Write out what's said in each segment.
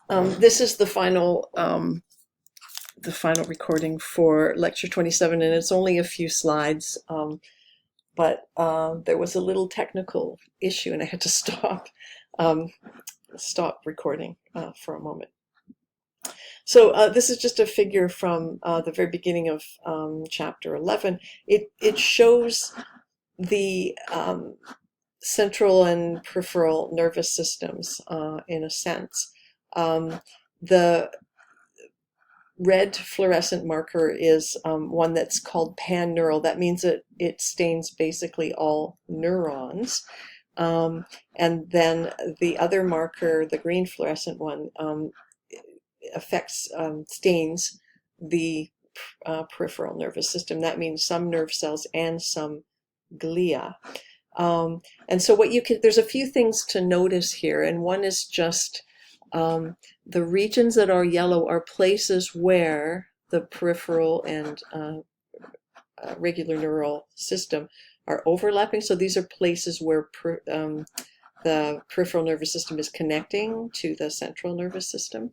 This is the final recording for lecture 27, and it's only a few slides. But there was a little technical issue, and I had to um, stop recording for a moment. So this is just a figure from the very beginning of chapter 11. It shows the central and peripheral nervous systems in a sense. The red fluorescent marker is one that's called pan-neural. That means it stains basically all neurons. And then the other marker, the green fluorescent one, stains the peripheral nervous system. That means some nerve cells and some glia. And so there's a few things to notice here, and one is just the regions that are yellow are places where the peripheral and regular neural system are overlapping. So these are places where the peripheral nervous system is connecting to the central nervous system,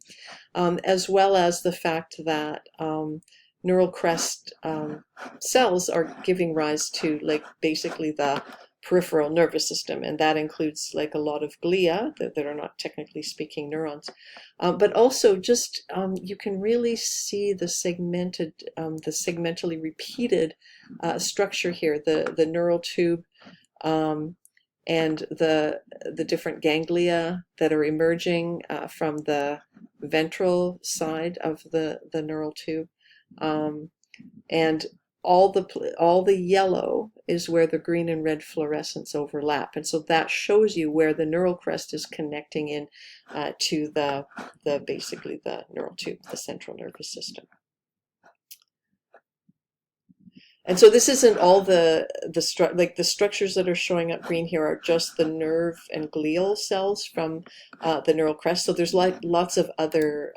as well as the fact that neural crest cells are giving rise to basically the peripheral nervous system, and that includes a lot of glia that are not technically speaking neurons, but also just you can really see the segmentally repeated structure here, the neural tube, and the different ganglia that are emerging from the ventral side of the neural tube, and all the yellow is where the green and red fluorescence overlap, and so that shows you where the neural crest is connecting in to basically the neural tube, the central nervous system. And so this isn't all the structures that are showing up green here are just the nerve and glial cells from the neural crest. So there's lots of other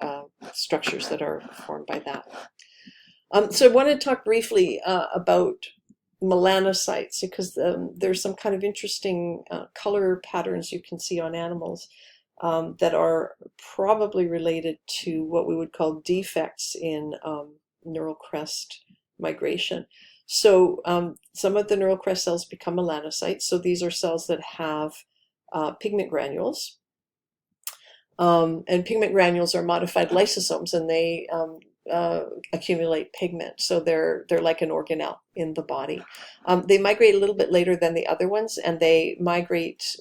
structures that are formed by that. So I want to talk briefly about melanocytes, because there's some kind of interesting color patterns you can see on animals that are probably related to what we would call defects in neural crest migration. So some of the neural crest cells become melanocytes. So these are cells that have pigment granules. And pigment granules are modified lysosomes, and they accumulate pigment. So they're like an organelle in the body. They migrate a little bit later than the other ones, and they migrate,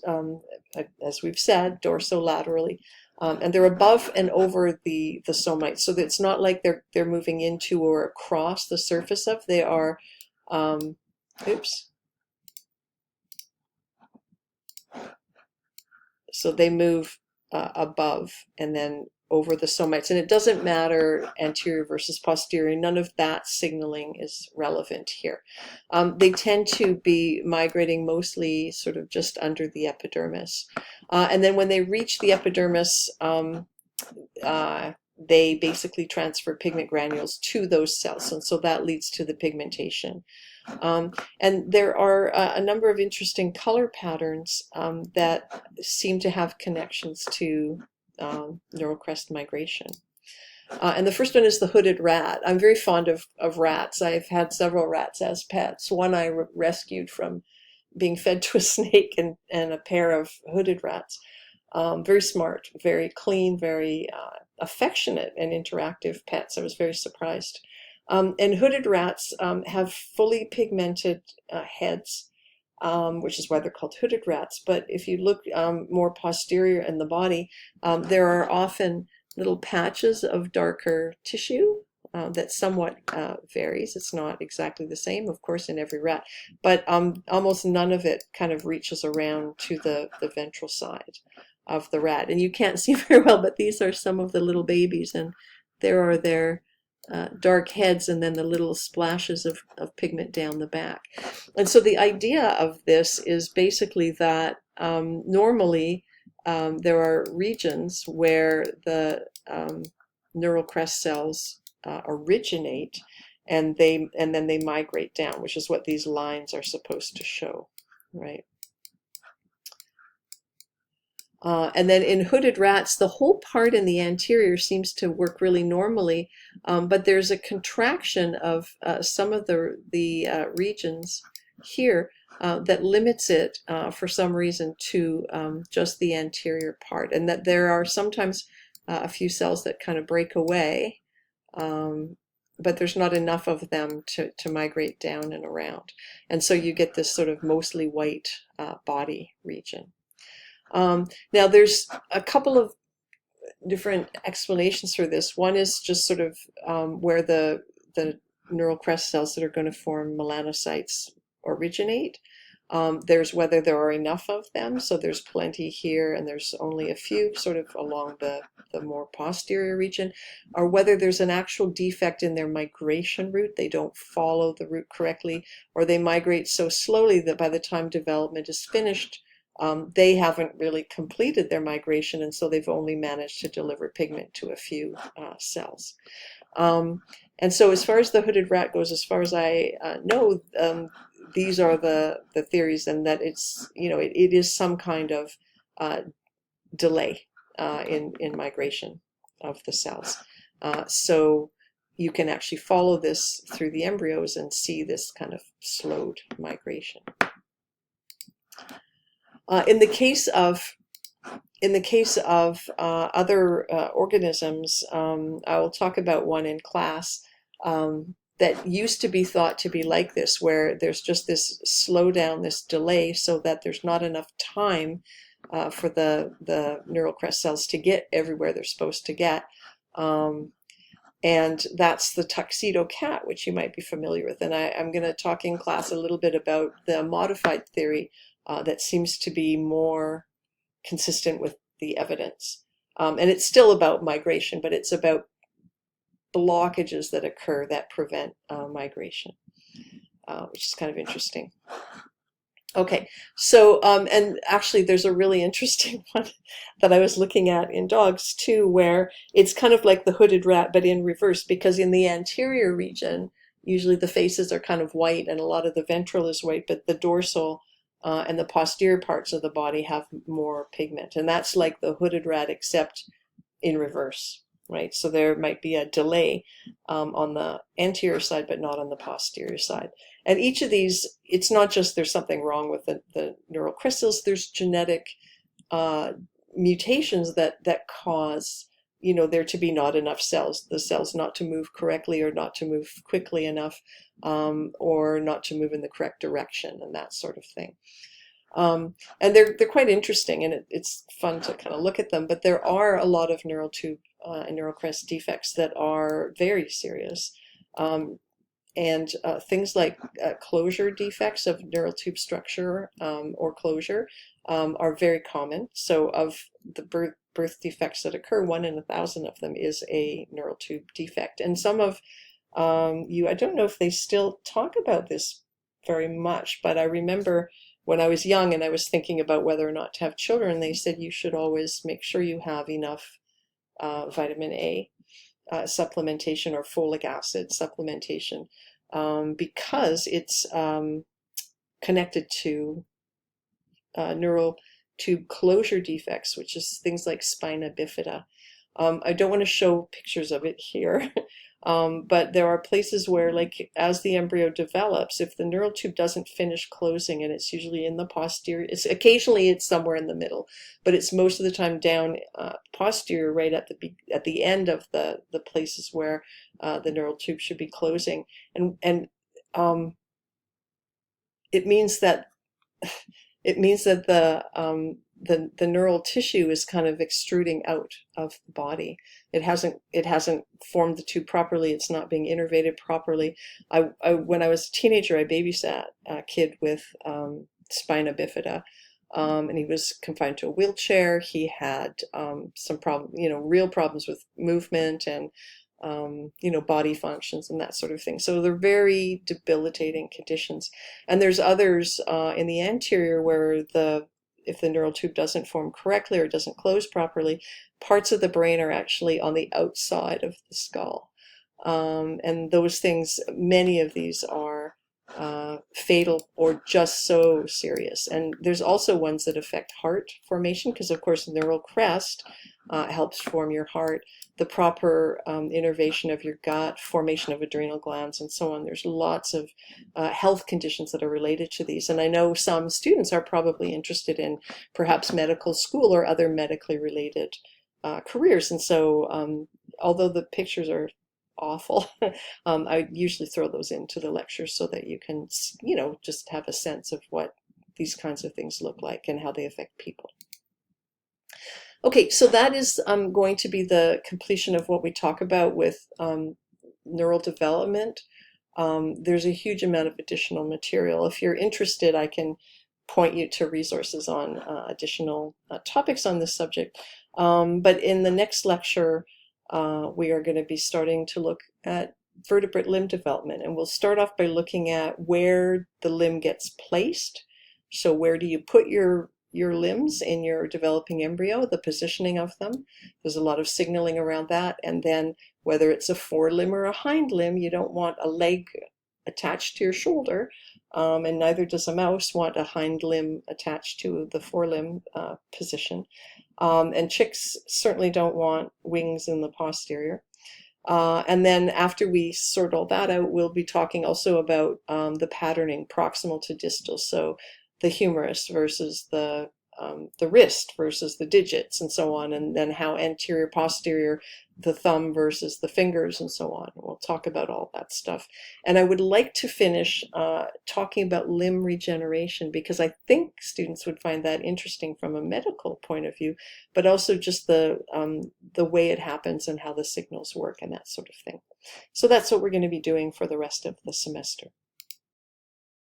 as we've said, dorsolaterally. And they're above and over the somites. So it's not like they're moving into or across the surface of. They are, so they move above and then over the somites, and it doesn't matter anterior versus posterior. None of that signaling is relevant here. They tend to be migrating mostly sort of just under the epidermis, and then when they reach the epidermis, they basically transfer pigment granules to those cells, and so that leads to the pigmentation. And there are a number of interesting color patterns that seem to have connections to neural crest migration. And the first one is the hooded rat. I'm very fond of rats. I've had several rats as pets. One I rescued from being fed to a snake, and a pair of hooded rats. Very smart, very clean, very affectionate and interactive pets. I was very surprised. And hooded rats have fully pigmented heads, which is why they're called hooded rats. But if you look more posterior in the body, there are often little patches of darker tissue that somewhat varies. It's not exactly the same, of course, in every rat, but almost none of it kind of reaches around to the ventral side of the rat. And you can't see very well, but these are some of the little babies, and there are their dark heads, and then the little splashes of pigment down the back. And so the idea of this is basically that normally there are regions where the neural crest cells originate, and then they migrate down, which is what these lines are supposed to show, right? And then in hooded rats, the whole part in the anterior seems to work really normally, but there's a contraction of some of the regions here that limits it for some reason to just the anterior part, and that there are sometimes a few cells that kind of break away, but there's not enough of them to migrate down and around. And so you get this sort of mostly white body region. Now, there's a couple of different explanations for this. One is just sort of where the neural crest cells that are going to form melanocytes originate. There's whether there are enough of them, so there's plenty here and there's only a few sort of along the more posterior region, or whether there's an actual defect in their migration route. They don't follow the route correctly, or they migrate so slowly that by the time development is finished, they haven't really completed their migration, and so they've only managed to deliver pigment to a few cells. And so as far as the hooded rat goes, as far as I know, these are the theories, and that it's, it is some kind of delay in migration of the cells. So you can actually follow this through the embryos and see this kind of slowed migration. In the case of other organisms, I will talk about one in class that used to be thought to be like this, where there's just this slowdown, this delay, so that there's not enough time for the neural crest cells to get everywhere they're supposed to get. And that's the tuxedo cat, which you might be familiar with. And I'm going to talk in class a little bit about the modified theory that seems to be more consistent with the evidence. And it's still about migration, but it's about blockages that occur that prevent migration, which is kind of interesting. Okay, so, and actually there's a really interesting one that I was looking at in dogs too, where it's kind of like the hooded rat, but in reverse, because in the anterior region, usually the faces are kind of white and a lot of the ventral is white, but the dorsal and the posterior parts of the body have more pigment. And that's like the hooded rat, except in reverse, right? So there might be a delay on the anterior side, but not on the posterior side. And each of these, it's not just there's something wrong with the neural crystals, there's genetic mutations that cause, there to be not enough cells, the cells not to move correctly or not to move quickly enough, or not to move in the correct direction and that sort of thing. And they're quite interesting, and it's fun to kind of look at them, but there are a lot of neural tube and neural crest defects that are very serious. And things like closure defects of neural tube structure or closure are very common. So of the birth defects that occur, 1 in 1,000 of them is a neural tube defect. And some of I don't know if they still talk about this very much, but I remember when I was young and I was thinking about whether or not to have children, they said you should always make sure you have enough vitamin A supplementation or folic acid supplementation, because it's connected to neural tube closure defects, which is things like spina bifida. I don't want to show pictures of it here, but there are places where, like, as the embryo develops, if the neural tube doesn't finish closing, and it's usually in the posterior, occasionally it's somewhere in the middle, but it's most of the time down posterior, right at the end of the places where the neural tube should be closing, and it means that the neural tissue is kind of extruding out of the body. It hasn't formed the tube properly. It's not being innervated properly. When I was a teenager, I babysat a kid with spina bifida, and he was confined to a wheelchair. He had some real problems with movement and body functions and that sort of thing. So they're very debilitating conditions. And there's others in the anterior where if the neural tube doesn't form correctly or doesn't close properly, parts of the brain are actually on the outside of the skull. And those things, many of these are fatal or just so serious. And there's also ones that affect heart formation, because of course neural crest helps form your heart, the proper innervation of your gut, formation of adrenal glands, and so on. There's lots of health conditions that are related to these. And I know some students are probably interested in perhaps medical school or other medically related careers. And so although the pictures are awful, I usually throw those into the lectures so that you can, just have a sense of what these kinds of things look like and how they affect people. Okay, so that is going to be the completion of what we talk about with neural development. There's a huge amount of additional material. If you're interested, I can point you to resources on additional topics on this subject. But in the next lecture, we are going to be starting to look at vertebrate limb development, and we'll start off by looking at where the limb gets placed. So where do you put your limbs in your developing embryo, the positioning of them. There's a lot of signaling around that. And then whether it's a forelimb or a hind limb, you don't want a leg attached to your shoulder, and neither does a mouse want a hind limb attached to the forelimb position. And chicks certainly don't want wings in the posterior. And then after we sort all that out, we'll be talking also about the patterning proximal to distal. So the humerus versus the wrist versus the digits and so on, and then how anterior, posterior, the thumb versus the fingers and so on. We'll talk about all that stuff. And I would like to finish talking about limb regeneration, because I think students would find that interesting from a medical point of view, but also just the way it happens and how the signals work and that sort of thing. So that's what we're going to be doing for the rest of the semester.